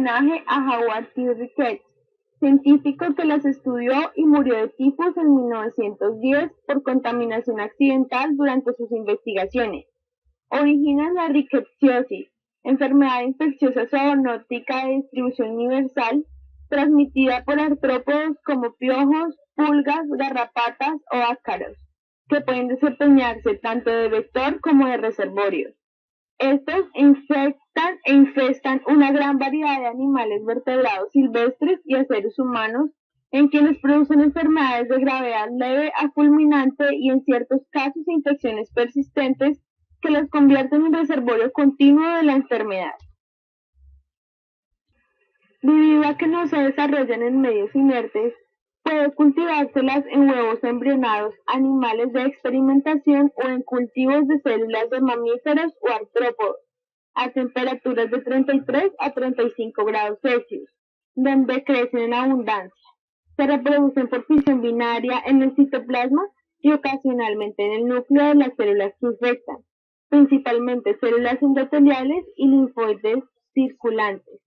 homenaje a Howard T. Ricketts, científico que las estudió y murió de tifus en 1910 por contaminación accidental durante sus investigaciones. Originan la rickettsiosis, enfermedad infecciosa zoonótica de distribución universal, transmitida por artrópodos como piojos, pulgas, garrapatas o ácaros, que pueden desempeñarse tanto de vector como de reservorio. Estos infectan e infestan una gran variedad de animales vertebrados silvestres y a seres humanos, en quienes producen enfermedades de gravedad leve a fulminante y en ciertos casos infecciones persistentes que los convierten en reservorio continuo de la enfermedad. Debido a que no se desarrollan en medios inertes, puede cultivárselas en huevos embrionados, animales de experimentación o en cultivos de células de mamíferos o artrópodos, a temperaturas de 33 a 35 grados Celsius, donde crecen en abundancia. Se reproducen por fisión binaria en el citoplasma y ocasionalmente en el núcleo de las células que infectan, principalmente células endoteliales y linfoides circulantes.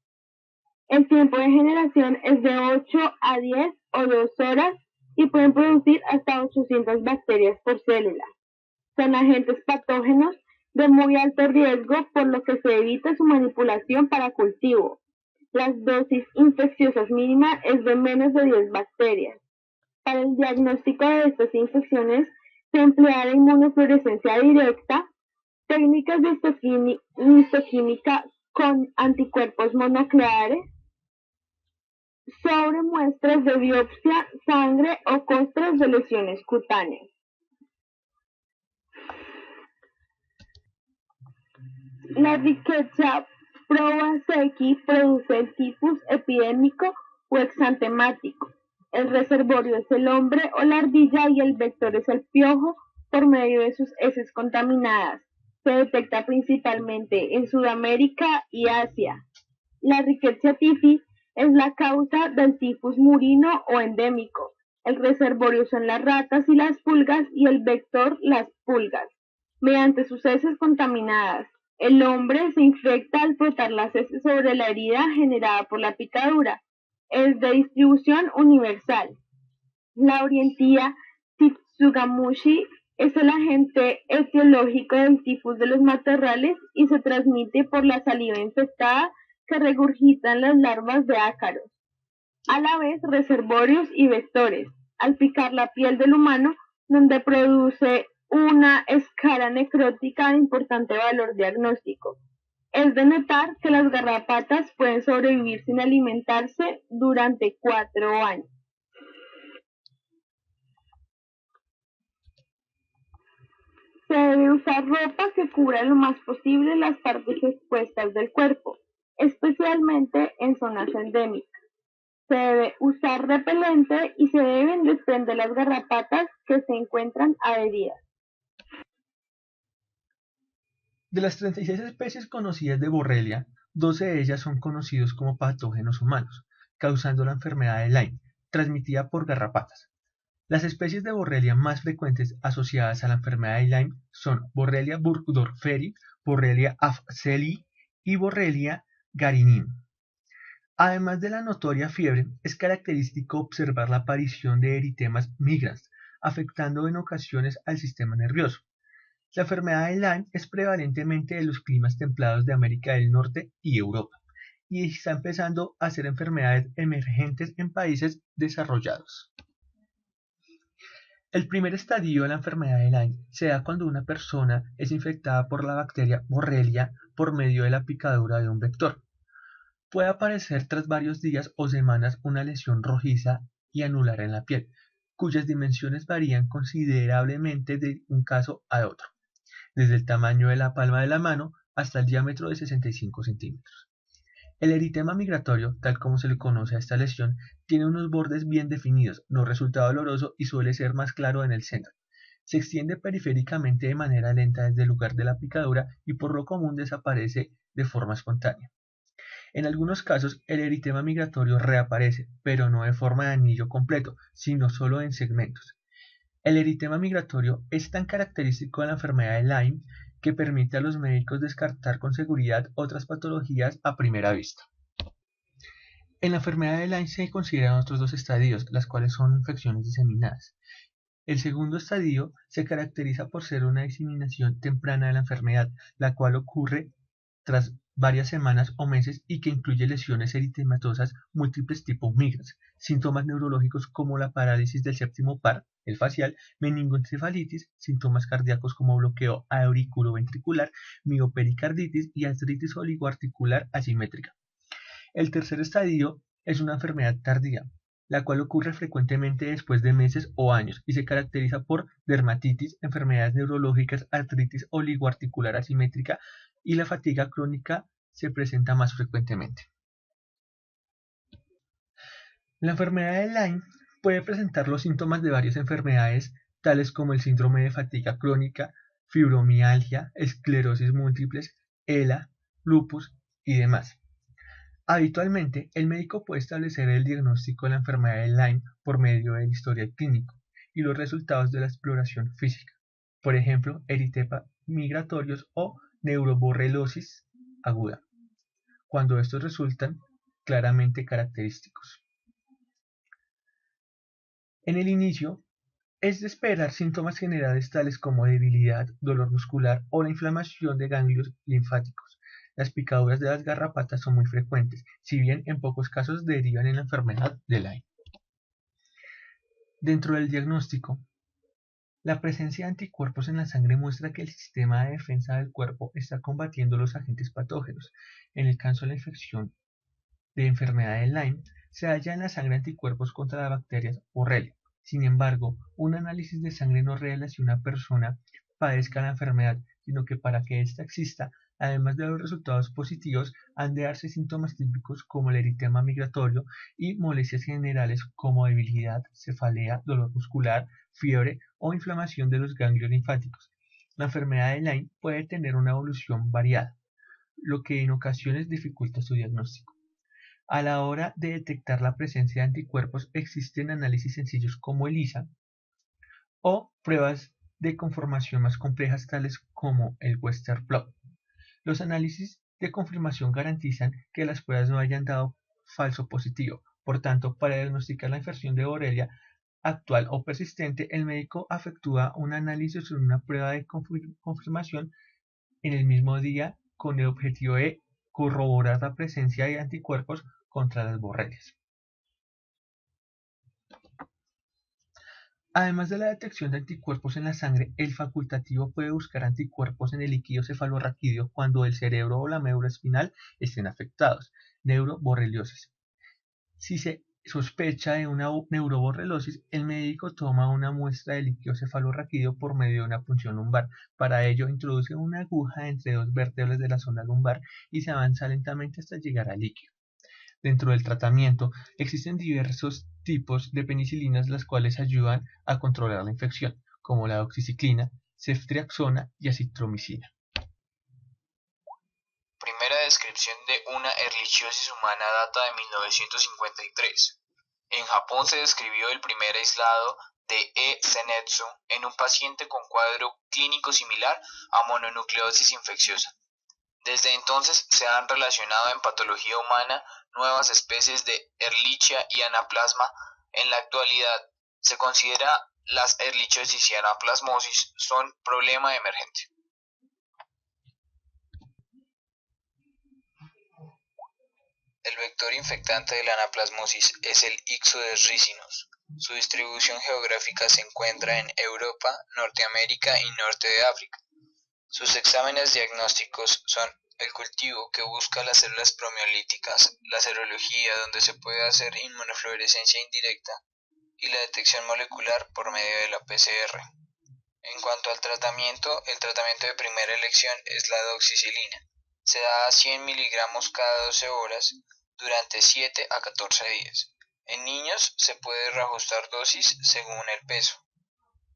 El tiempo de generación es de 8 a 10 o 2 horas y pueden producir hasta 800 bacterias por célula. Son agentes patógenos de muy alto riesgo, por lo que se evita su manipulación para cultivo. Las dosis infecciosas mínima es de menos de 10 bacterias. Para el diagnóstico de estas infecciones se emplea la inmunofluorescencia directa, técnicas de histoquímica con anticuerpos mononucleares, sobre muestras de biopsia, sangre o costras de lesiones cutáneas. La Rickettsia prowazekii produce el tifus epidémico o exantemático. El reservorio es el hombre o la ardilla y el vector es el piojo por medio de sus heces contaminadas. Se detecta principalmente en Sudamérica y Asia. La Rickettsia typhi es la causa del tifus murino o endémico. El reservorio son las ratas y las pulgas y el vector las pulgas, mediante sus heces contaminadas. El hombre se infecta al frotar las heces sobre la herida generada por la picadura. Es de distribución universal. La Orientía Tsugamushi es el agente etiológico del tifus de los matorrales y se transmite por la saliva infectada que regurgitan las larvas de ácaros. A la vez, reservorios y vectores, al picar la piel del humano, donde produce una escara necrótica de importante valor diagnóstico. Es de notar que las garrapatas pueden sobrevivir sin alimentarse durante 4 años. Se debe usar ropa que cubra lo más posible las partes expuestas del cuerpo, especialmente en zonas endémicas. Se debe usar repelente y se deben desprender las garrapatas que se encuentran adheridas. De las 36 especies conocidas de Borrelia, 12 de ellas son conocidos como patógenos humanos, causando la enfermedad de Lyme, transmitida por garrapatas. Las especies de Borrelia más frecuentes asociadas a la enfermedad de Lyme son Borrelia burgdorferi, Borrelia afzelii y Borrelia garinii. Además de la notoria fiebre, es característico observar la aparición de eritemas migrans, afectando en ocasiones al sistema nervioso. La enfermedad de Lyme es prevalentemente de los climas templados de América del Norte y Europa, y está empezando a ser enfermedades emergentes en países desarrollados. El primer estadio de la enfermedad de Lyme se da cuando una persona es infectada por la bacteria Borrelia por medio de la picadura de un vector. Puede aparecer tras varios días o semanas una lesión rojiza y anular en la piel, cuyas dimensiones varían considerablemente de un caso a otro, desde el tamaño de la palma de la mano hasta el diámetro de 65 centímetros. El eritema migratorio, tal como se le conoce a esta lesión, tiene unos bordes bien definidos, no resulta doloroso y suele ser más claro en el centro. Se extiende periféricamente de manera lenta desde el lugar de la picadura y por lo común desaparece de forma espontánea. En algunos casos, el eritema migratorio reaparece, pero no de forma de anillo completo, sino solo en segmentos. El eritema migratorio es tan característico de la enfermedad de Lyme que permite a los médicos descartar con seguridad otras patologías a primera vista. En la enfermedad de Lyme se consideran otros dos estadios, las cuales son infecciones diseminadas. El segundo estadio se caracteriza por ser una diseminación temprana de la enfermedad, la cual ocurre tras varias semanas o meses y que incluye lesiones eritematosas múltiples tipo migras, síntomas neurológicos como la parálisis del séptimo par, el facial, meningoencefalitis, síntomas cardíacos como bloqueo auriculoventricular, miopericarditis y artritis oligoarticular asimétrica. El tercer estadio es una enfermedad tardía, la cual ocurre frecuentemente después de meses o años y se caracteriza por dermatitis, enfermedades neurológicas, artritis oligoarticular asimétrica y la fatiga crónica se presenta más frecuentemente. La enfermedad de Lyme puede presentar los síntomas de varias enfermedades, tales como el síndrome de fatiga crónica, fibromialgia, esclerosis múltiples, ELA, lupus y demás. Habitualmente, el médico puede establecer el diagnóstico de la enfermedad de Lyme por medio del historial clínico y los resultados de la exploración física, por ejemplo, eritemas migratorios o neuroborrelosis aguda, cuando estos resultan claramente característicos. En el inicio, es de esperar síntomas generales tales como debilidad, dolor muscular o la inflamación de ganglios linfáticos. Las picaduras de las garrapatas son muy frecuentes, si bien en pocos casos derivan en la enfermedad de Lyme. Dentro del diagnóstico, la presencia de anticuerpos en la sangre muestra que el sistema de defensa del cuerpo está combatiendo los agentes patógenos. En el caso de la infección de enfermedad de Lyme, se halla en la sangre anticuerpos contra las bacterias Borrelia. Sin embargo, un análisis de sangre no revela si una persona padezca la enfermedad, sino que para que ésta exista, además de los resultados positivos, han de darse síntomas típicos como el eritema migratorio y molestias generales como debilidad, cefalea, dolor muscular, fiebre o inflamación de los ganglios linfáticos. La enfermedad de Lyme puede tener una evolución variada, lo que en ocasiones dificulta su diagnóstico. A la hora de detectar la presencia de anticuerpos existen análisis sencillos como ELISA o pruebas de conformación más complejas tales como el Western blot. Los análisis de confirmación garantizan que las pruebas no hayan dado falso positivo. Por tanto, para diagnosticar la infección de Borrelia actual o persistente, el médico efectúa un análisis sobre una prueba de confirmación en el mismo día con el objetivo de corroborar la presencia de anticuerpos contra las borrelias. Además de la detección de anticuerpos en la sangre, el facultativo puede buscar anticuerpos en el líquido cefalorraquídeo cuando el cerebro o la médula espinal estén afectados, neuroborreliosis. Si se sospecha de una neuroborrelosis, el médico toma una muestra de líquido cefalorraquídeo por medio de una punción lumbar. Para ello, introduce una aguja entre dos vértebras de la zona lumbar y se avanza lentamente hasta llegar al líquido. Dentro del tratamiento, existen diversos tipos de penicilinas las cuales ayudan a controlar la infección, como la doxiciclina, ceftriaxona y acitromicina. Primera descripción de una erlichiosis humana data de 1953. En Japón se describió el primer aislado de E. senetsu en un paciente con cuadro clínico similar a mononucleosis infecciosa. Desde entonces se han relacionado en patología humana nuevas especies de Ehrlichia y Anaplasma. En la actualidad se considera las erlichiosis y anaplasmosis son problema emergente. El vector infectante de la anaplasmosis es el Ixodes ricinus. Su distribución geográfica se encuentra en Europa, Norteamérica y norte de África. Sus exámenes diagnósticos son el cultivo, que busca las células promiolíticas, la serología, donde se puede hacer inmunofluorescencia indirecta, y la detección molecular por medio de la PCR. En cuanto al tratamiento, el tratamiento de primera elección es la doxicilina. Se da a 100 miligramos cada 12 horas durante 7 a 14 días. En niños se puede reajustar dosis según el peso.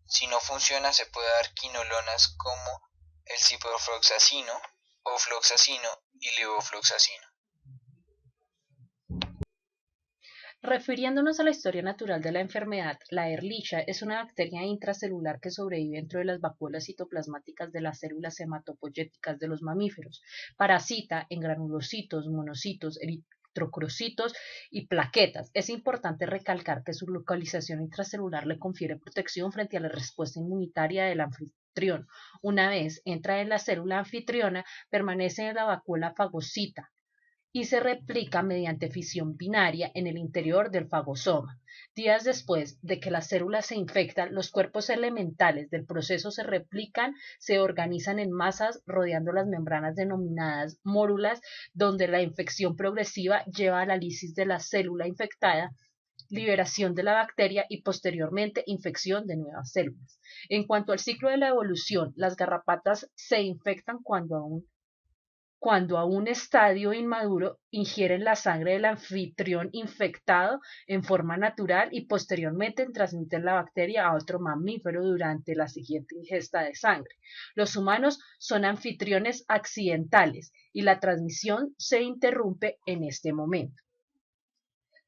Si no funciona, se puede dar quinolonas como el ciprofloxacino, ofloxacino y levofloxacino. Refiriéndonos a la historia natural de la enfermedad, la Ehrlichia es una bacteria intracelular que sobrevive dentro de las vacuolas citoplasmáticas de las células hematopoyéticas de los mamíferos. Parasita en granulocitos, monocitos, eritrocrocitos y plaquetas. Es importante recalcar que su localización intracelular le confiere protección frente a la respuesta inmunitaria del anfitrión. Una vez entra en la célula anfitriona, permanece en la vacuola fagocita y se replica mediante fisión binaria en el interior del fagosoma. Días después de que las células se infectan, los cuerpos elementales del proceso se replican, se organizan en masas rodeando las membranas denominadas mórulas, donde la infección progresiva lleva a la lisis de la célula infectada, liberación de la bacteria y posteriormente infección de nuevas células. En cuanto al ciclo de la evolución, las garrapatas se infectan cuando a un estadio inmaduro ingieren la sangre del anfitrión infectado en forma natural y posteriormente transmiten la bacteria a otro mamífero durante la siguiente ingesta de sangre. Los humanos son anfitriones accidentales y la transmisión se interrumpe en este momento.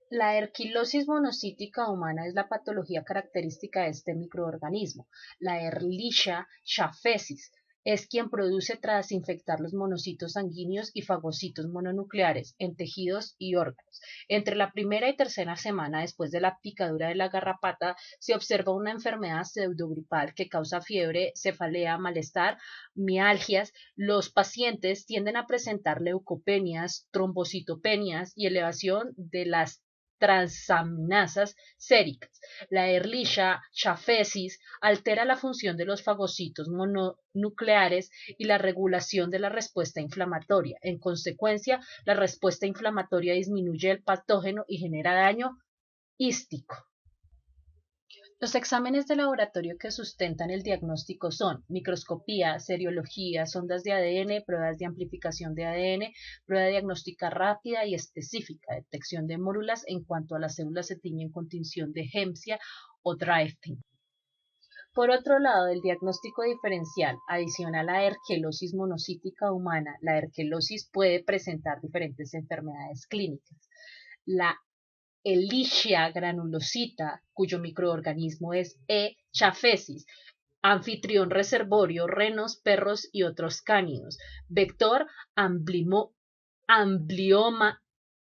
La erquilosis monocítica humana es la patología característica de este microorganismo. La Ehrlichia Schafferis es quien produce tras infectar los monocitos sanguíneos y fagocitos mononucleares en tejidos y órganos. Entre la primera y tercera semana después de la picadura de la garrapata se observa una enfermedad pseudogripal que causa fiebre, cefalea, malestar, mialgias. Los pacientes tienden a presentar leucopenias, trombocitopenias y elevación de las transaminasas séricas. La Ehrlichia Schafferis altera la función de los fagocitos mononucleares y la regulación de la respuesta inflamatoria. En consecuencia, la respuesta inflamatoria disminuye el patógeno y genera daño hístico. Los exámenes de laboratorio que sustentan el diagnóstico son microscopía, serología, sondas de ADN, pruebas de amplificación de ADN, prueba diagnóstica rápida y específica, detección de mórulas en cuanto a las células se tiñen con tinción de Hemsia o Dreyfus. Por otro lado, el diagnóstico diferencial adicional a la erquelosis monocítica humana, la erquelosis puede presentar diferentes enfermedades clínicas. La Ehrlichia granulosita, cuyo microorganismo es E. schafferis, anfitrión reservorio, renos, perros y otros cánidos, vector Amblyomma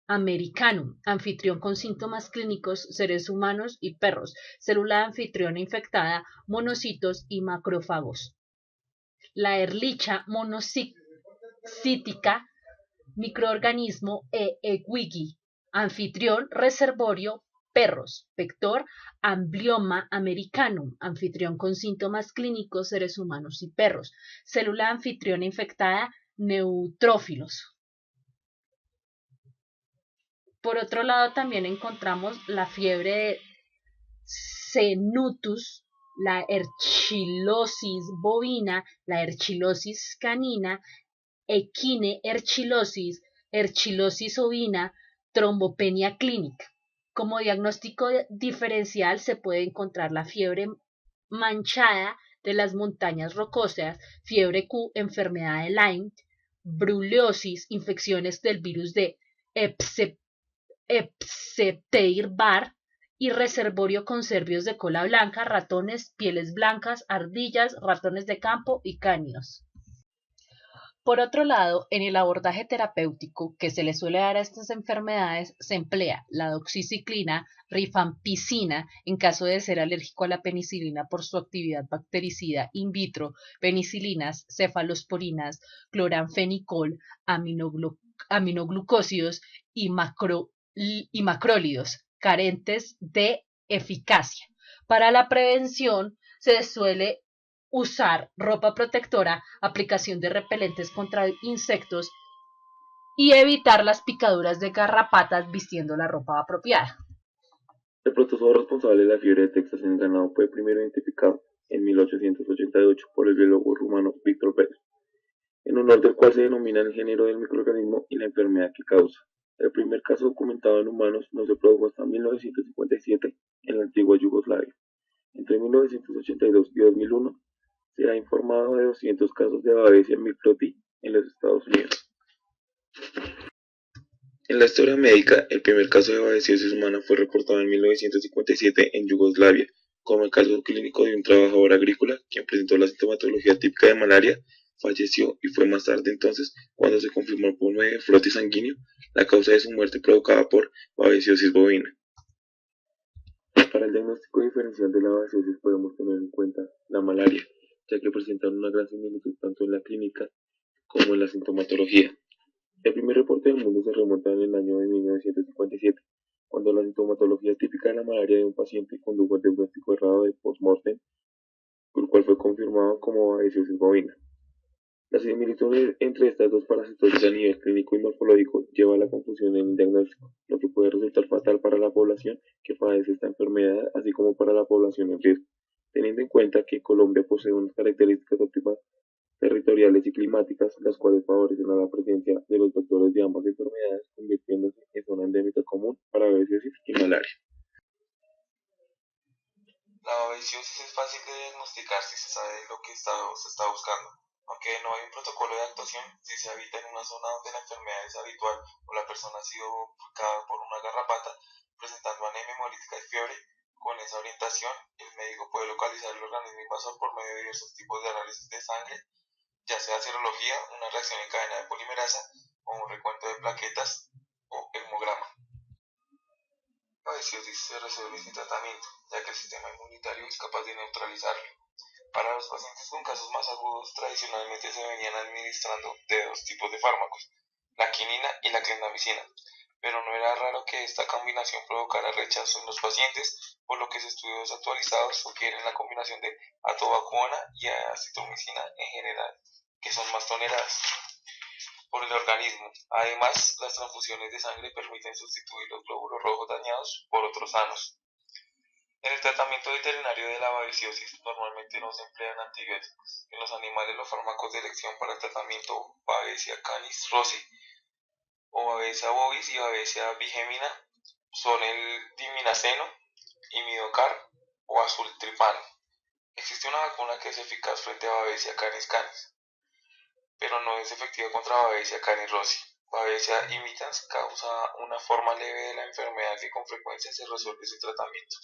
americanum, anfitrión con síntomas clínicos, seres humanos y perros, célula anfitriona infectada, monocitos y macrófagos. La Ehrlichia monocítica, microorganismo E. eguigi, anfitrión reservorio, perros, vector Amblyomma americanum, anfitrión con síntomas clínicos, seres humanos y perros, célula anfitriona infectada, neutrófilos. Por otro lado, también encontramos la fiebre de Senutus, la herchilosis bovina, la herchilosis canina, equine herchilosis, herchilosis ovina, trombopenia clínica. Como diagnóstico diferencial se puede encontrar la fiebre manchada de las montañas rocosas, fiebre Q, enfermedad de Lyme, brucelosis, infecciones del virus de Epstein-Barr y reservorio con cervios de cola blanca, ratones, pieles blancas, ardillas, ratones de campo y cánidos. Por otro lado, en el abordaje terapéutico que se le suele dar a estas enfermedades se emplea la doxiciclina, rifampicina en caso de ser alérgico a la penicilina por su actividad bactericida in vitro, penicilinas, cefalosporinas, cloranfenicol, aminoglucósidos y macrólidos, carentes de eficacia. Para la prevención se suele usar ropa protectora, aplicación de repelentes contra insectos y evitar las picaduras de garrapatas vistiendo la ropa apropiada. El protozoo responsable de la fiebre de Texas en el ganado fue primero identificado en 1888 por el biólogo rumano Victor Beck, en honor del cual se denomina el género del microorganismo y la enfermedad que causa. El primer caso documentado en humanos no se produjo hasta 1957 en la antigua Yugoslavia. Entre 1982 y 2001 se ha informado de 200 casos de Babesia microti en los Estados Unidos. En la historia médica, el primer caso de babesiosis humana fue reportado en 1957 en Yugoslavia, como el caso clínico de un trabajador agrícola quien presentó la sintomatología típica de malaria, falleció y fue más tarde entonces cuando se confirmó por medio de frote sanguíneo la causa de su muerte provocada por babesiosis bovina. Para el diagnóstico diferencial de la babesiosis podemos tener en cuenta la malaria, ya que presentan una gran similitud tanto en la clínica como en la sintomatología. El primer reporte del mundo se remonta en el año de 1957, cuando la sintomatología típica de la malaria de un paciente condujo el diagnóstico errado de post-mortem, el cual fue confirmado como babesiosis bovina. La similitud entre estas dos parasitosis a nivel clínico y morfológico lleva a la confusión en el diagnóstico, lo que puede resultar fatal para la población que padece esta enfermedad, así como para la población en riesgo, teniendo en cuenta que Colombia posee unas características óptimas territoriales y climáticas, las cuales favorecen a la presencia de los vectores de ambas enfermedades, convirtiéndose en zona endémica común para babesiosis y malaria. La babesiosis es fácil de diagnosticar si se sabe lo que se está buscando. Aunque no hay un protocolo de actuación, si se habita en una zona donde la enfermedad es habitual o la persona ha sido picada por una garrapata presentando anemia hemolítica y fiebre, con esa orientación el médico puede localizar el organismo invasor por medio de diversos tipos de análisis de sangre, ya sea serología, una reacción en cadena de polimerasa o un recuento de plaquetas o hemograma. La babesiosis se resuelve sin tratamiento, ya que el sistema inmunitario es capaz de neutralizarlo. Para los pacientes con casos más agudos, tradicionalmente se venían administrando de dos tipos de fármacos, la quinina y la clindamicina, pero no era raro que esta combinación provocara rechazo en los pacientes, por lo que estudios actualizados sugieren la combinación de atovaquona y acitromicina en general, que son más toleradas por el organismo. Además, las transfusiones de sangre permiten sustituir los glóbulos rojos dañados por otros sanos. En el tratamiento veterinario de la babesiosis normalmente no se emplean antibióticos. En los animales los fármacos de elección para el tratamiento Babesia canis rosi o Babesia bovis y Babesia bigemina son el diminaceno, imidocar o azultripano. Existe una vacuna que es eficaz frente a Babesia canis canis, pero no es efectiva contra Babesia canis rosi. Babesia imitans causa una forma leve de la enfermedad que con frecuencia se resuelve sin tratamiento.